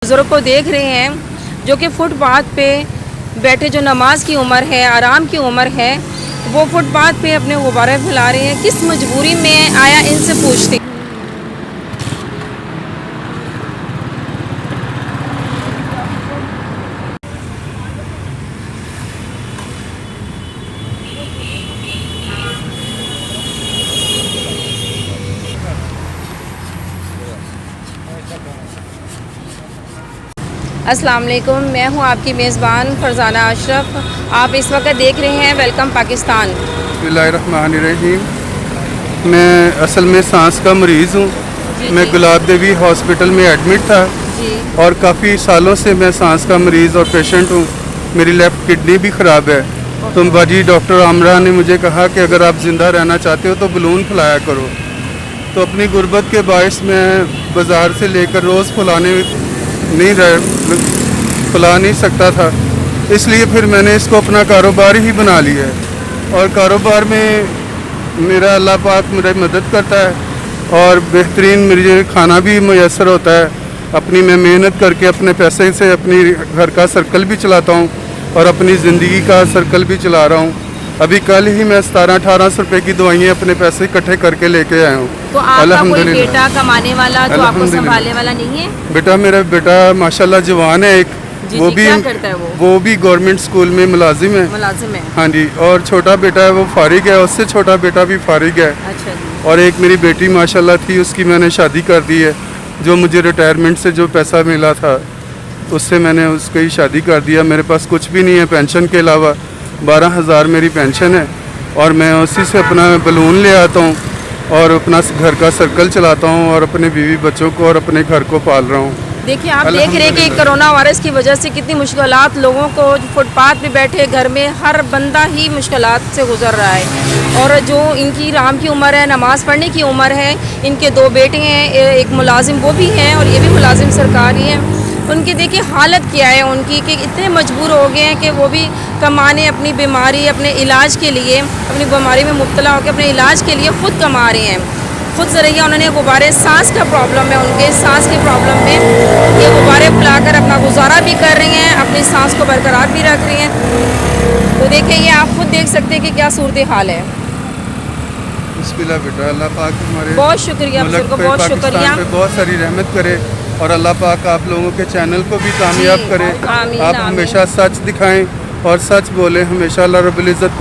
बुजुर्ग को देख रहे हैं जो कि फुटपाथ पे बैठे, जो नमाज की उम्र है, आराम की उम्र है, वो फुटपाथ पे अपने गुब्बारे फैला रहे हैं। किस मजबूरी में आया, इनसे पूछते। अस्सलाम वालेकुम, मैं हूं आपकी मेज़बान फरजाना अशरफ। आप इस वक्त देख रहे हैं वेलकम पाकिस्तान। बिस्मिल्लाहिर्रहमानिर्रहीम। मैं असल में सांस का मरीज़ हूँ। मैं गुलाब देवी हॉस्पिटल में एडमिट था जी। और काफ़ी सालों से मैं सांस का मरीज़ और पेशेंट हूँ। मेरी लेफ़्ट किडनी भी ख़राब है। तो बाजी डॉक्टर आमरा ने मुझे कहा कि अगर आप ज़िंदा रहना चाहते हो तो बलून फुलाया करो। तो अपनी गुर्बत के बायस मैं बाज़ार से लेकर रोज़ फुला नहीं सकता था, इसलिए फिर मैंने इसको अपना कारोबार ही बना लिया है। और कारोबार में मेरा अल्लाह पाक मेरी मदद करता है और बेहतरीन मुझे खाना भी मुयस्सर होता है। अपनी मैं मेहनत करके अपने पैसे से अपनी घर का सर्कल भी चलाता हूँ और अपनी ज़िंदगी का सर्कल भी चला रहा हूँ। अभी कल ही मैं 1700-1800 रुपये की दवाइयाँ अपने पैसे इकट्ठे करके लेके आया हूँ। तो आपका कोई बेटा कमाने वाला जो आपको संभालने वाला नहीं है? बेटा, मेरा बेटा माशाल्लाह जवान है एक। वो भी क्या करता है वो भी गवर्नमेंट स्कूल में मुलाजिम है। हाँ जी। और छोटा बेटा है वो फारिग है, उससे छोटा बेटा भी फारिग है। अच्छा जी। और एक मेरी बेटी माशाल्लाह थी, उसकी मैंने शादी कर दी है। जो मुझे रिटायरमेंट से जो पैसा मिला था उससे मैंने उसकी शादी कर दिया। मेरे पास कुछ भी नहीं है पेंशन के अलावा। 12,000 मेरी पेंशन है और मैं उसी से अपना बलून ले आता हूँ और अपना घर का सर्कल चलाता हूँ और अपने बीवी बच्चों को और अपने घर को पाल रहा हूँ। देखिए, आप देख रहे हैं कि कोरोना वायरस की वजह से कितनी मुश्किलात लोगों को, फुटपाथ पे बैठे घर में हर बंदा ही मुश्किलात से गुजर रहा है। और जो इनकी राम की उम्र है, नमाज़ पढ़ने की उम्र है, इनके 2 बेटे हैं, एक मुलाजिम वो भी हैं और ये भी मुलाजिम सरकारी हैं। उनकी देखिए हालत क्या है उनकी, कि इतने मजबूर हो गए हैं कि वो भी कमाने, अपनी बीमारी, अपने इलाज के लिए, अपनी बीमारी में मुब्तला होकर अपने इलाज के लिए ख़ुद कमा रहे हैं। खुद ज़रिया उन्होंने गुब्बारे, सांस का प्रॉब्लम है उनके, सांस के प्रॉब्लम में ये गुब्बारे फैलाकर अपना गुजारा भी कर रही हैं, अपनी सांस को बरकरार भी रख रही हैं। तो देखिए, ये आप खुद देख सकते हैं कि क्या सूरत हाल है। बिस्मिल्लाह बेटा, अल्लाह पाक हमारे बहुत शुक्रिया, बहुत शुक्रिया, बहुत सारी रहमत करे और अल्लाह पाक आप लोगों के चैनल को भी कामयाब करे। आप हमेशा सच दिखाएं और सच बोलें हमेशा। अल्लाह रब्बुल इज़्ज़त पर